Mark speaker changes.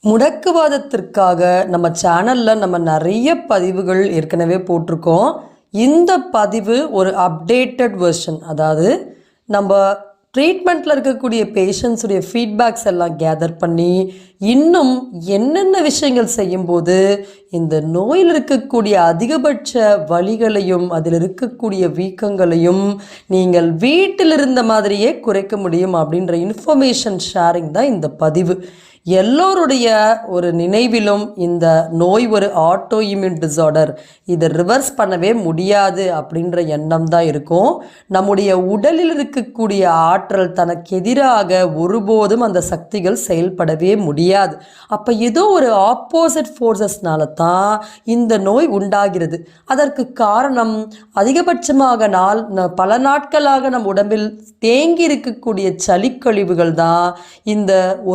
Speaker 1: முடக்குவாதத்திற்காக நம்ம சேனலில் நம்ம நிறைய பதிவுகள் ஏற்கனவே போட்டிருக்கோம். இந்த பதிவு ஒரு அப்டேட்டட் வெர்ஷன். அதாவது நம்ம ட்ரீட்மெண்ட்டில் இருக்கக்கூடிய பேஷண்ட்ஸுடைய ஃபீட்பேக்ஸ் எல்லாம் கேதர் பண்ணி இன்னும் என்னென்ன விஷயங்கள் செய்யும்போது இந்த நோயில் இருக்கக்கூடிய அதிகபட்ச வலிகளையும் அதில் இருக்கக்கூடிய வீக்கங்களையும் நீங்கள் வீட்டில் இருந்த மாதிரியே குறைக்க முடியும் அப்படின்ற இன்ஃபர்மேஷன் ஷேரிங் தான் இந்த பதிவு. எல்லோருடைய ஒரு நினைவிலும் இந்த நோய் ஒரு ஆட்டோ இம்யூன் டிஸார்டர், இதை ரிவர்ஸ் பண்ணவே முடியாது அப்படின்ற எண்ணம் தான் இருக்கும். நம்முடைய உடலில் இருக்கக்கூடிய ஆற்றல் தனக்கு எதிராக ஒருபோதும் அந்த சக்திகள் செயல்படவே முடியாது. அப்போ ஏதோ ஒரு ஆப்போசிட் ஃபோர்ஸஸ்னால தான் இந்த நோய் உண்டாகிறது. அதற்கு காரணம் அதிகபட்சமாக பல நாட்களாக நம் உடம்பில் தேங்கி இருக்கக்கூடிய சளிக்கழிவுகள் தான் இந்த ஒரு